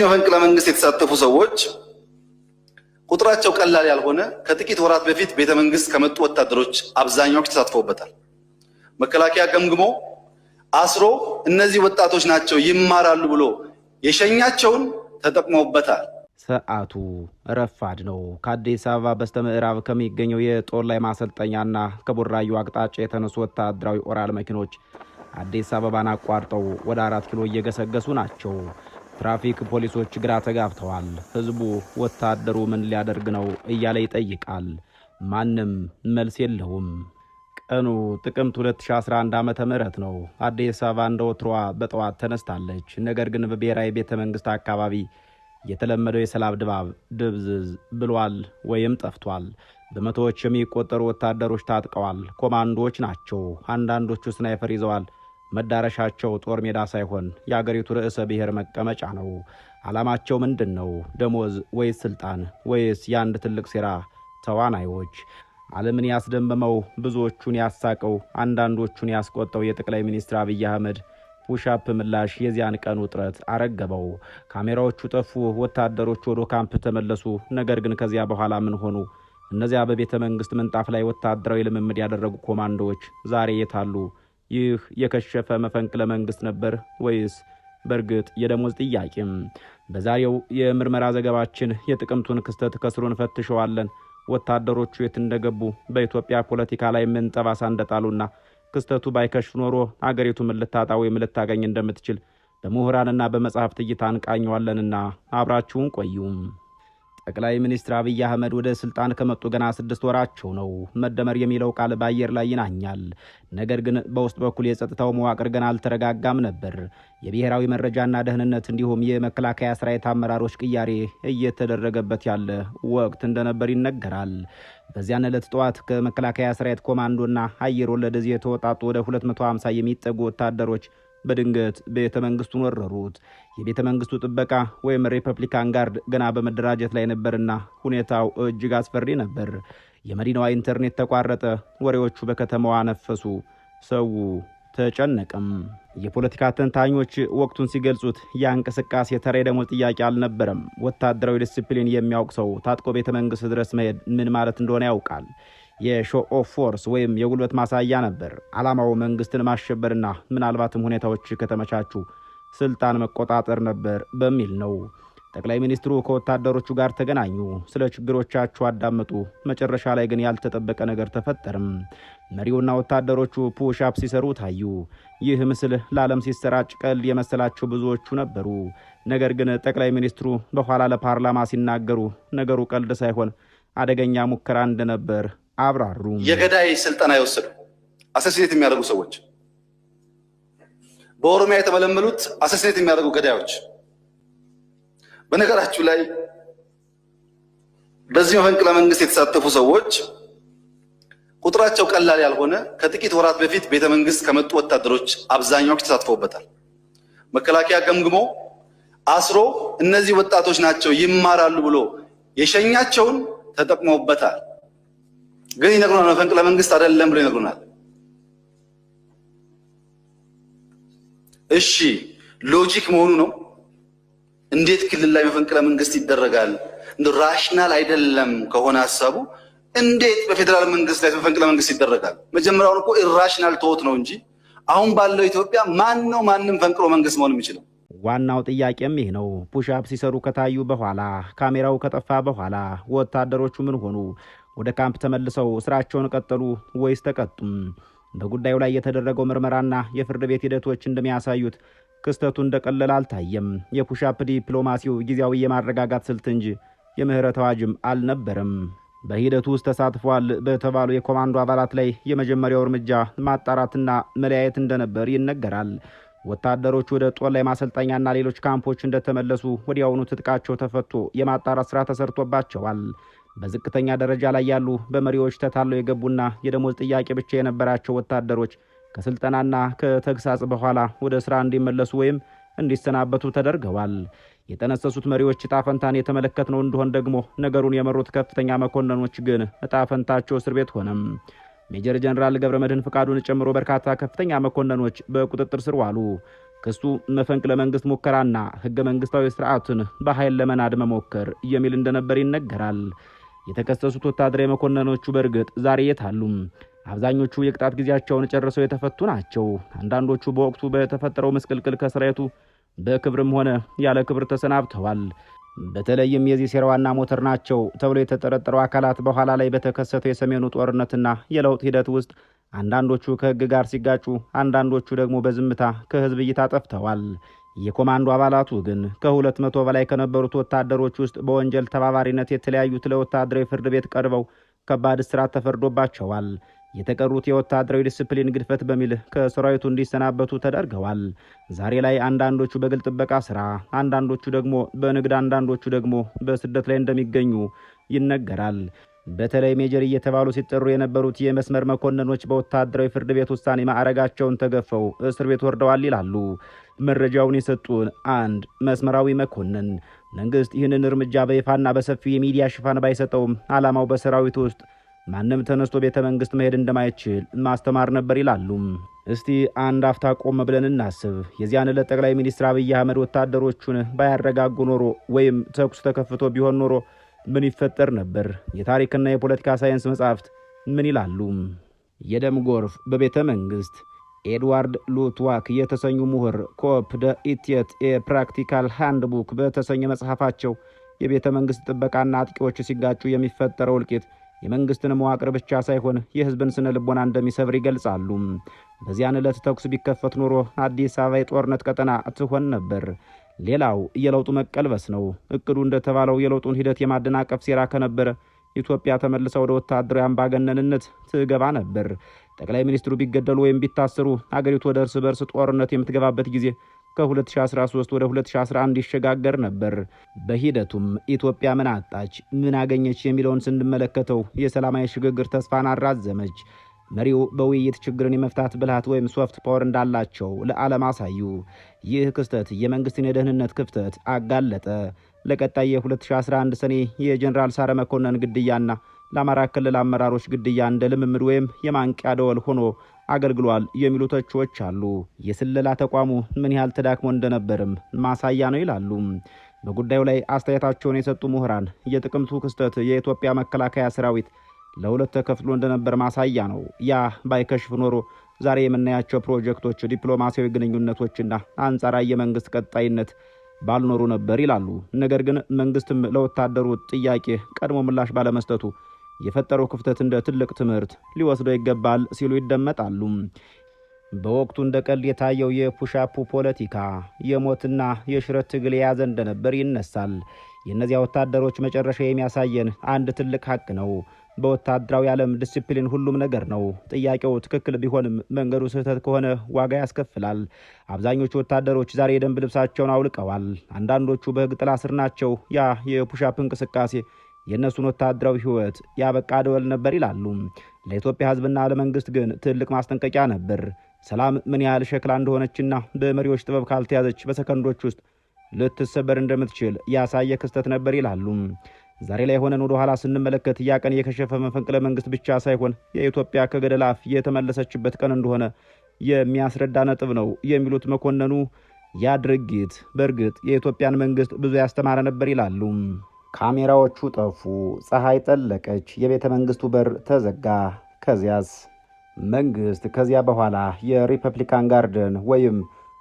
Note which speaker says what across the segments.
Speaker 1: በዚህ መፈንቅለ መንግስት የተሳተፉ ሰዎች ቁጥራቸው ቀላል ያልሆነ ከጥቂት ወራት በፊት ቤተ መንግስት ከመጡ ወታደሮች አብዛኛዎቹ ተሳትፈውበታል። መከላከያ ገምግሞ አስሮ እነዚህ ወጣቶች ናቸው ይማራሉ ብሎ የሸኛቸውን ተጠቅመውበታል።
Speaker 2: ሰዓቱ ረፋድ ነው። ከአዲስ አበባ በስተምዕራብ ከሚገኘው የጦር ላይ ማሰልጠኛና ከቡራዩ አቅጣጫ የተነሱ ወታደራዊ ኦራል መኪኖች አዲስ አበባን አቋርጠው ወደ 4 ኪሎ እየገሰገሱ ናቸው። ትራፊክ ፖሊሶች ግራ ተጋብተዋል። ህዝቡ ወታደሩ ምን ሊያደርግ ነው እያለ ይጠይቃል። ማንም መልስ የለውም። ቀኑ ጥቅምት 2011 ዓመተ ምህረት ነው። አዲስ አበባ እንደ ወትሮዋ በጠዋት ተነስታለች። ነገር ግን በብሔራዊ ቤተ መንግስት አካባቢ የተለመደው የሰላም ድባብ ድብዝዝ ብሏል ወይም ጠፍቷል። በመቶዎች የሚቆጠሩ ወታደሮች ታጥቀዋል። ኮማንዶዎች ናቸው። አንዳንዶቹ ስናይፐር ይዘዋል። መዳረሻቸው ጦር ሜዳ ሳይሆን የአገሪቱ ርዕሰ ብሔር መቀመጫ ነው። ዓላማቸው ምንድን ነው? ደሞዝ ወይስ ስልጣን ወይስ የአንድ ትልቅ ሴራ ተዋናዮች? ዓለምን ያስደመመው፣ ብዙዎቹን ያሳቀው፣ አንዳንዶቹን ያስቆጠው የጠቅላይ ሚኒስትር አብይ አህመድ ፑሻፕ ምላሽ የዚያን ቀን ውጥረት አረገበው። ካሜራዎቹ ጠፉ። ወታደሮቹ ወደ ካምፕ ተመለሱ። ነገር ግን ከዚያ በኋላ ምን ሆኑ? እነዚያ በቤተ መንግስት ምንጣፍ ላይ ወታደራዊ ልምምድ ያደረጉ ኮማንዶዎች ዛሬ የታሉ? ይህ የከሸፈ መፈንቅለ መንግስት ነበር ወይስ በእርግጥ የደሞዝ ጥያቄም? በዛሬው የምርመራ ዘገባችን የጥቅምቱን ክስተት ከስሩን ፈትሸዋለን። ወታደሮቹ የት እንደገቡ፣ በኢትዮጵያ ፖለቲካ ላይ ምን ጠባሳ እንደጣሉና ክስተቱ ባይከሽፍ ኖሮ አገሪቱ ምን ልታጣ ወይም ልታገኝ እንደምትችል በምሁራንና በመጽሐፍት እይታ እንቃኘዋለንና አብራችሁን ቆዩም። ጠቅላይ ሚኒስትር አብይ አህመድ ወደ ስልጣን ከመጡ ገና 6 ወራቸው ነው። መደመር የሚለው ቃል በአየር ላይ ይናኛል። ነገር ግን በውስጥ በኩል የጸጥታው መዋቅር ገና አልተረጋጋም ነበር። የብሔራዊ መረጃና ደህንነት እንዲሁም የመከላከያ ሰራዊት አመራሮች ቅያሬ እየተደረገበት ያለ ወቅት እንደነበር ይነገራል። በዚያን ዕለት ጠዋት ከመከላከያ ሰራዊት ኮማንዶና አየር ወለድ እዝ የተወጣጡ ወደ 250 የሚጠጉ ወታደሮች በድንገት ቤተ መንግስቱን ወረሩት። የቤተ መንግስቱ ጥበቃ ወይም ሪፐብሊካን ጋርድ ገና በመደራጀት ላይ ነበርና ሁኔታው እጅግ አስፈሪ ነበር። የመዲናዋ ኢንተርኔት ተቋረጠ። ወሬዎቹ በከተማዋ ነፈሱ። ሰው ተጨነቀም። የፖለቲካ ተንታኞች ወቅቱን ሲገልጹት ያ እንቅስቃሴ ተራ የደሞዝ ጥያቄ አልነበረም። ወታደራዊ ዲሲፕሊን የሚያውቅ ሰው ታጥቆ ቤተ መንግስት ድረስ መሄድ ምን ማለት እንደሆነ ያውቃል። የሾው ኦፍ ፎርስ ወይም የጉልበት ማሳያ ነበር። ዓላማው መንግስትን ማሸበርና ምናልባትም ሁኔታዎች ከተመቻቹ ስልጣን መቆጣጠር ነበር በሚል ነው። ጠቅላይ ሚኒስትሩ ከወታደሮቹ ጋር ተገናኙ። ስለ ችግሮቻቸው አዳመጡ። መጨረሻ ላይ ግን ያልተጠበቀ ነገር ተፈጠረም። መሪውና ወታደሮቹ ፑሽ-አፕ ሲሰሩ ታዩ። ይህ ምስል ለዓለም ሲሰራጭ ቀልድ የመሰላቸው ብዙዎቹ ነበሩ። ነገር ግን ጠቅላይ ሚኒስትሩ በኋላ ለፓርላማ ሲናገሩ ነገሩ ቀልድ ሳይሆን አደገኛ ሙከራ እንደነበር አብራሩ።
Speaker 1: የገዳይ ስልጠና የወሰዱ አሰሲኔት የሚያደርጉ ሰዎች፣ በኦሮሚያ የተመለመሉት አሰሲኔት የሚያደርጉ ገዳዮች። በነገራችሁ ላይ በዚህ መፈንቅለ መንግስት የተሳተፉ ሰዎች ቁጥራቸው ቀላል ያልሆነ ከጥቂት ወራት በፊት ቤተ መንግስት ከመጡ ወታደሮች አብዛኛዎቹ ተሳትፈውበታል። መከላከያ ገምግሞ አስሮ እነዚህ ወጣቶች ናቸው ይማራሉ ብሎ የሸኛቸውን ተጠቅመውበታል። ግን ይነግሩናል መፈንቅለ መንግስት አይደለም ብሎ ይነግሩናል። እሺ ሎጂክ መሆኑ ነው። እንዴት ክልል ላይ መፈንቅለ መንግስት ይደረጋል? እንደ ራሽናል አይደለም ከሆነ ሐሳቡ እንዴት በፌደራል መንግስት ላይ መፈንቅለ መንግስት ይደረጋል? መጀመሪያውን እኮ ኢራሽናል ተውት ነው እንጂ አሁን ባለው ኢትዮጵያ ማንም ፈንቅሎ መንግስት መሆን የሚችለው?
Speaker 2: ዋናው ጥያቄም ይህ ነው። ፑሽ-አፕ ሲሰሩ ከታዩ በኋላ ካሜራው ከጠፋ በኋላ ወታደሮቹ ምን ሆኑ? ወደ ካምፕ ተመልሰው ስራቸውን ቀጠሉ ወይስ ተቀጡም? በጉዳዩ ላይ የተደረገው ምርመራና የፍርድ ቤት ሂደቶች እንደሚያሳዩት ክስተቱ እንደቀለለ አልታየም። የፑሽ-አፕ ዲፕሎማሲው ጊዜያዊ የማረጋጋት ስልት እንጂ የምህረት አዋጅም አልነበረም። በሂደቱ ውስጥ ተሳትፏል በተባሉ የኮማንዶ አባላት ላይ የመጀመሪያው እርምጃ ማጣራትና መለያየት እንደነበር ይነገራል። ወታደሮቹ ወደ ጦር ላይ ማሰልጠኛና ሌሎች ካምፖች እንደተመለሱ ወዲያውኑ ትጥቃቸው ተፈቶ የማጣራት ስራ ተሰርቶባቸዋል። በዝቅተኛ ደረጃ ላይ ያሉ በመሪዎች ተታለው የገቡና የደሞዝ ጥያቄ ብቻ የነበራቸው ወታደሮች ከስልጠናና ከተግሳጽ በኋላ ወደ ስራ እንዲመለሱ ወይም እንዲሰናበቱ ተደርገዋል። የጠነሰሱት መሪዎች ዕጣ ፈንታን የተመለከትነው እንደሆነ ደግሞ ነገሩን የመሩት ከፍተኛ መኮንኖች ግን ዕጣ ፈንታቸው እስር ቤት ሆነም። ሜጀር ጀነራል ገብረመድህን ፍቃዱን ጨምሮ በርካታ ከፍተኛ መኮንኖች በቁጥጥር ስር ዋሉ። ክሱ መፈንቅለ መንግስት ሙከራና ህገ መንግስታዊ ስርዓትን በኃይል ለመናድ መሞከር የሚል እንደነበር ይነገራል። የተከሰሱት ወታደራዊ መኮንኖቹ በእርግጥ ዛሬ የት አሉ? አብዛኞቹ የቅጣት ጊዜያቸውን ጨርሰው የተፈቱ ናቸው። አንዳንዶቹ በወቅቱ በተፈጠረው ምስቅልቅል ከሰራዊቱ በክብርም ሆነ ያለ ክብር ተሰናብተዋል። በተለይም የዚህ ሴራ ዋና ሞተር ናቸው ተብሎ የተጠረጠሩ አካላት በኋላ ላይ በተከሰተው የሰሜኑ ጦርነትና የለውጥ ሂደት ውስጥ አንዳንዶቹ ከህግ ጋር ሲጋጩ፣ አንዳንዶቹ ደግሞ በዝምታ ከህዝብ እይታ ጠፍተዋል። የኮማንዶ አባላቱ ግን ከ200 በላይ ከነበሩት ወታደሮች ውስጥ በወንጀል ተባባሪነት የተለያዩት ለወታደራዊ ፍርድ ቤት ቀርበው ከባድ እስራት ተፈርዶባቸዋል። የተቀሩት የወታደራዊ ዲስፕሊን ግድፈት በሚል ከሰራዊቱ እንዲሰናበቱ ተደርገዋል። ዛሬ ላይ አንዳንዶቹ በግል ጥበቃ ስራ፣ አንዳንዶቹ ደግሞ በንግድ፣ አንዳንዶቹ ደግሞ በስደት ላይ እንደሚገኙ ይነገራል። በተለይ ሜጀር እየተባሉ ሲጠሩ የነበሩት የመስመር መኮንኖች በወታደራዊ ፍርድ ቤት ውሳኔ ማዕረጋቸውን ተገፈው እስር ቤት ወርደዋል ይላሉ መረጃውን የሰጡን አንድ መስመራዊ መኮንን። መንግስት ይህንን እርምጃ በይፋና በሰፊው የሚዲያ ሽፋን ባይሰጠውም ዓላማው በሰራዊቱ ውስጥ ማንም ተነስቶ ቤተ መንግስት መሄድ እንደማይችል ማስተማር ነበር ይላሉ። እስቲ አንድ አፍታ ቆም ብለን እናስብ። የዚያን ዕለት ጠቅላይ ሚኒስትር አብይ አህመድ ወታደሮቹን ባያረጋጉ ኖሮ ወይም ተኩስ ተከፍቶ ቢሆን ኖሮ ምን ይፈጠር ነበር? የታሪክና የፖለቲካ ሳይንስ መጻሕፍት ምን ይላሉ? የደም ጎርፍ በቤተ መንግስት። ኤድዋርድ ሉትዋክ የተሰኙ ምሁር ኮፕ ደ ኢቲየት የፕራክቲካል ሃንድቡክ በተሰኘ መጽሐፋቸው የቤተ መንግስት ጥበቃና አጥቂዎች ሲጋጩ የሚፈጠረው እልቂት የመንግስትን መዋቅር ብቻ ሳይሆን የህዝብን ስነ ልቦና እንደሚሰብር ይገልጻሉ። በዚያን ዕለት ተኩስ ቢከፈት ኖሮ አዲስ አበባ የጦርነት ቀጠና ትሆን ነበር። ሌላው የለውጡ መቀልበስ ነው። እቅዱ እንደተባለው የለውጡን ሂደት የማደናቀፍ ሴራ ከነበረ ኢትዮጵያ ተመልሳ ወደ ወታደራዊ አምባገነንነት ትገባ ነበር። ጠቅላይ ሚኒስትሩ ቢገደሉ ወይም ቢታሰሩ አገሪቱ ወደ እርስ በርስ ጦርነት የምትገባበት ጊዜ ከ2013 ወደ 2011 ይሸጋገር ነበር። በሂደቱም ኢትዮጵያ ምን አጣች፣ ምን አገኘች የሚለውን ስንመለከተው የሰላማዊ ሽግግር ተስፋን አራዘመች። መሪው በውይይት ችግርን የመፍታት ብልሃት ወይም ሶፍት ፓወር እንዳላቸው ለዓለም አሳዩ። ይህ ክስተት የመንግስትን የደህንነት ክፍተት አጋለጠ። ለቀጣይ የ2011 ሰኔ የጀነራል ሳረ መኮንን ግድያና ለአማራ ክልል አመራሮች ግድያ እንደ ልምምድ ወይም የማንቂያ ደወል ሆኖ አገልግሏል የሚሉ ተቺዎች አሉ። የስለላ ተቋሙ ምን ያህል ተዳክሞ እንደነበርም ማሳያ ነው ይላሉ። በጉዳዩ ላይ አስተያየታቸውን የሰጡ ምሁራን የጥቅምቱ ክስተት የኢትዮጵያ መከላከያ ሰራዊት ለሁለት ተከፍሎ እንደነበር ማሳያ ነው። ያ ባይከሽፍ ኖሮ ዛሬ የምናያቸው ፕሮጀክቶች፣ ዲፕሎማሲያዊ ግንኙነቶችና አንጻራዊ የመንግስት ቀጣይነት ባልኖሩ ነበር ይላሉ። ነገር ግን መንግስትም ለወታደሩ ጥያቄ ቀድሞ ምላሽ ባለመስጠቱ የፈጠረው ክፍተት እንደ ትልቅ ትምህርት ሊወስደው ይገባል ሲሉ ይደመጣሉ። በወቅቱ እንደ ቀልድ የታየው የፑሻፑ ፖለቲካ የሞትና የሽረት ትግል የያዘ እንደነበር ይነሳል። የእነዚያ ወታደሮች መጨረሻ የሚያሳየን አንድ ትልቅ ሀቅ ነው። በወታደራዊ ዓለም ዲሲፕሊን ሁሉም ነገር ነው። ጥያቄው ትክክል ቢሆንም መንገዱ ስህተት ከሆነ ዋጋ ያስከፍላል። አብዛኞቹ ወታደሮች ዛሬ የደንብ ልብሳቸውን አውልቀዋል። አንዳንዶቹ በሕግ ጥላ ስር ናቸው። ያ የፑሻፕ እንቅስቃሴ የእነሱን ወታደራዊ ሕይወት ያበቃ ደወል ነበር ይላሉ። ለኢትዮጵያ ሕዝብና ለመንግስት ግን ትልቅ ማስጠንቀቂያ ነበር። ሰላም ምን ያህል ሸክላ እንደሆነችና በመሪዎች ጥበብ ካልተያዘች በሰከንዶች ውስጥ ልትሰበር እንደምትችል ያሳየ ክስተት ነበር ይላሉ። ዛሬ ላይ ሆነን ወደ ኋላ ስንመለከት ያ ቀን የከሸፈ መፈንቅለ መንግስት ብቻ ሳይሆን የኢትዮጵያ ከገደል አፍ የተመለሰችበት ቀን እንደሆነ የሚያስረዳ ነጥብ ነው የሚሉት መኮንኑ ያ ድርጊት በእርግጥ የኢትዮጵያን መንግስት ብዙ ያስተማረ ነበር ይላሉ። ካሜራዎቹ ጠፉ፣ ፀሐይ ጠለቀች፣ የቤተ መንግስቱ በር ተዘጋ። ከዚያስ መንግስት ከዚያ በኋላ የሪፐብሊካን ጋርድን ወይም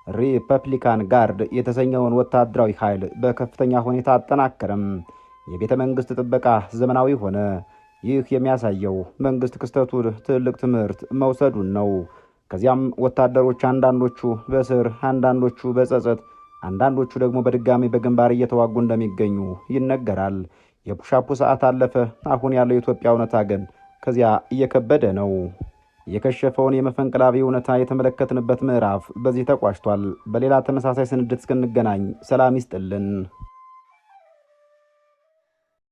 Speaker 2: ሪፐብሊካን ጋርድ የተሰኘውን ወታደራዊ ኃይል በከፍተኛ ሁኔታ አጠናከረም። የቤተ መንግስት ጥበቃ ዘመናዊ ሆነ። ይህ የሚያሳየው መንግስት ክስተቱን ትልቅ ትምህርት መውሰዱን ነው። ከዚያም ወታደሮች አንዳንዶቹ በስር፣ አንዳንዶቹ በጸጸት፣ አንዳንዶቹ ደግሞ በድጋሚ በግንባር እየተዋጉ እንደሚገኙ ይነገራል። የፑሻፑ ሰዓት አለፈ። አሁን ያለው የኢትዮጵያ እውነታ ግን ከዚያ እየከበደ ነው። የከሸፈውን የመፈንቅለ አብይ እውነታ የተመለከትንበት ምዕራፍ በዚህ ተቋጭቷል። በሌላ ተመሳሳይ ስንድት እስክንገናኝ ሰላም ይስጥልን።